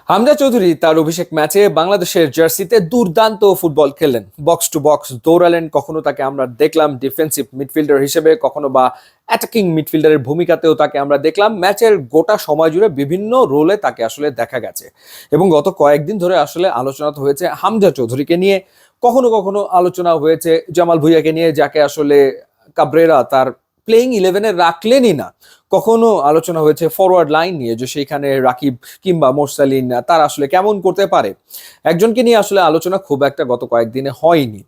হামজা চৌধুরী তার অভিষেক ম্যাচে বাংলাদেশের জার্সিতে দুর্দান্ত ফুটবল খেললেন, বক্স টু বক্স দৌড়ালেন। কখনো তাকে আমরা দেখলাম ডিফেন্সিভ মিডফিল্ডার হিসেবে, কখনো বা অ্যাটাকিং মিডফিল্ডারের ভূমিকাতেও তাকে আমরা দেখলাম। ম্যাচের গোটা সময় জুড়ে বিভিন্ন রোলে তাকে আসলে দেখা গেছে এবং গত কয়েকদিন ধরে আসলে আলোচনা তো হয়েছে হামজা চৌধুরীকে নিয়ে, কখনো কখনো আলোচনা হয়েছে জামাল ভুঁইয়াকে নিয়ে, যাকে আসলে কাবরেরা তার প্লেইং ইলেভেনে রাখলেনই না। কখনো আলোচনা হয়েছে ফরওয়ার্ড লাইন নিয়ে, যে সেইখানে রাকিব কিংবা মোরসালিন তারা আসলে কেমন করতে পারে। একজনকে নিয়ে আসলে আলোচনা খুব একটা গত কয়েকদিনে হয়নি।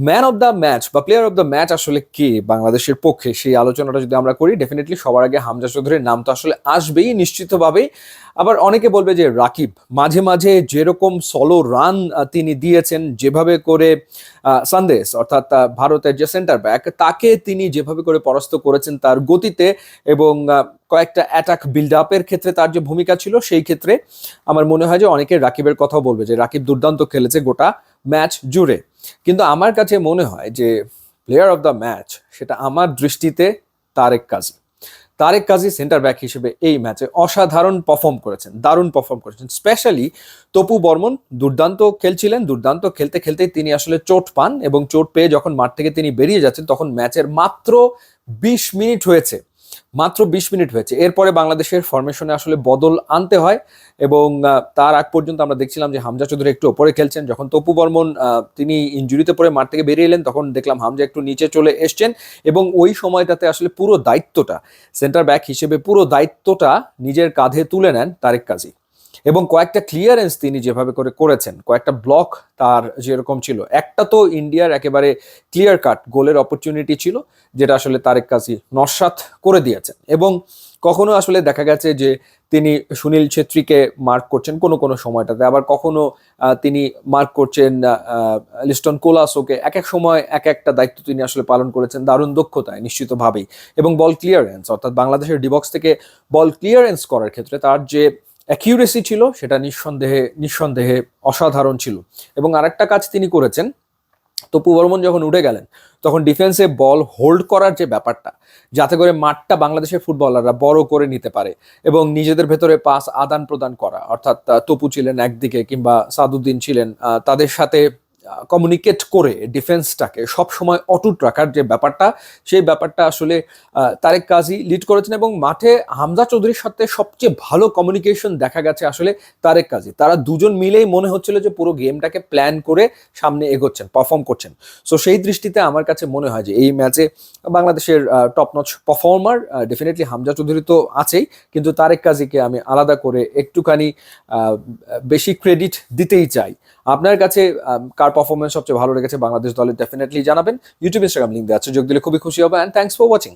ম্যান অফ দ্য ম্যাচ বা প্লেয়ার অফ দ্য ম্যাচ আসলে কে বাংলাদেশের পক্ষে, সেই আলোচনাটা যদি আমরা করি, ডেফিনেটলি সবার আগে হামজা চৌধুরীর নাম তো আসলে আসবেই নিশ্চিতভাবেই। আবার অনেকে বলবে যে রাকিব, মাঝে মাঝে যেরকম সলো রান তিনি দিয়েছেন, যেভাবে করে সানদেশ অর্থাৎ ভারতের যে সেন্টার ব্যাক, তাকে তিনি যেভাবে করে পরাস্ত করেছেন তার গতিতে এবং কয়েকটা অ্যাটাক বিল্ড আপের ক্ষেত্রে তার যে ভূমিকা ছিল, সেই ক্ষেত্রে আমার মনে হয় যে অনেকে রাকিবের কথাও বলবে যে রাকিব দুর্দান্ত খেলেছে গোটা ম্যাচ জুড়ে। কিন্তু আমার কাছে মনে হয় যে প্লেয়ার অফ দ্য ম্যাচ, সেটা আমার দৃষ্টিতে তারেক কাজী। তারেক কাজী সেন্টার ব্যাক হিসেবে এই ম্যাচে অসাধারণ পারফর্ম করেছেন, দারুণ পারফর্ম করেছেন। স্পেশালি তপু বর্মন দুর্দান্ত খেলছিলেন, দুর্দান্ত খেলতে খেলতেই তিনি আসলে চোট পান এবং চোট পেয়ে যখন মাঠ থেকে তিনি বেরিয়ে যাচ্ছেন, তখন ম্যাচের মাত্র 20 মিনিট হয়েছে, মাত্র 20 মিনিট হয়েছে। এরপরে বাংলাদেশের ফরমেশনে আসলে বদল আনতে হয় এবং তার আগ পর্যন্ত আমরা দেখছিলাম যে হামজা চৌধুরী একটু ওপরে খেলছেন। যখন তপু বর্মন তিনি ইনজুরিতে পড়ে মাঠ থেকে বেরিয়ে এলেন, তখন দেখলাম হামজা একটু নিচে চলে এসছেন এবং ওই সময়টাতে আসলে পুরো দায়িত্বটা, সেন্টার ব্যাক হিসেবে পুরো দায়িত্বটা নিজের কাঁধে তুলে নেন তারেক কাজী। এবং কয়েকটা ক্লিয়ারেন্স তিনি যেভাবে করে করেছেন, কয়েকটা ব্লক তার যেরকম ছিল, একটা তো ইন্ডিয়ার একেবারে ক্লিয়ার কাট গোলের অপরচুনিটি ছিল, যেটা আসলে তারেক কাজী নস্যাৎ করে দিয়েছেন। এবং কখনো আসলে দেখা গেছে যে তিনি সুনীল ছেত্রীকে মার্ক করছেন কোনো কোনো সময়টাতে, আবার কখনো তিনি মার্ক করছেন লিস্টন কোলাসোকে। এক এক সময় এক একটা দায়িত্ব তিনি আসলে পালন করেছেন দারুণ দক্ষতায় নিশ্চিতভাবেই। এবং বল ক্লিয়ারেন্স অর্থাৎ বাংলাদেশের ডিবক্স থেকে বল ক্লিয়ারেন্স করার ক্ষেত্রে তার যে অ্যাকিউরেসি ছিল, সেটা নিঃসন্দেহে অসাধারণ ছিল। এবং আরেকটা কাজ তিনি করেছেন, তপু বর্মন যখন উঠে গেলেন, তখন ডিফেন্সে বল হোল্ড করার যে ব্যাপারটা, যাতে করে মাঠটা বাংলাদেশের ফুটবলাররা বড় করে নিতে পারে এবং নিজেদের ভেতরে পাস আদান প্রদান করা, অর্থাৎ তপু ছিলেন একদিকে কিংবা সাদুদ্দিন ছিলেন, তাদের সাথে কমিউনিকেট করে ডিফেন্সটাকে সবসময় অটুট রাখার যে ব্যাপারটা, সেই ব্যাপারটা আসলে তারেক কাজী লিড করেছেন। এবং মাঠে হামজা চৌধুরীর সাথে সবচেয়ে ভালো কমিউনিকেশন দেখা গেছে আসলে তারেক কাজী। তারা দুজন মিলেই মনে হচ্ছিল যে পুরো গেমটাকে প্ল্যান করে সামনে এগোচ্ছেন, পারফর্ম করছেন। সো সেই দৃষ্টিতে আমার কাছে মনে হয় যে এই ম্যাচে বাংলাদেশের top notch performer definitely Hamza Chowdhury তো আছেই, কিন্তু তারেক কাজীকে আমি আলাদা করে একটুখানি বেশি ক্রেডিট দিতেই চাই। আপনার কাছে কার পারফরমেন্স সবচেয়ে ভালো লেগেছে বাংলাদেশ দলের, ডেফিনেটলি জানাবেন। ইউটিউব ইনস্টাগ্রাম লিঙ্ক দেওয়া আছে, যোগ দিলে খুবই খুশি হবে। And thanks for watching.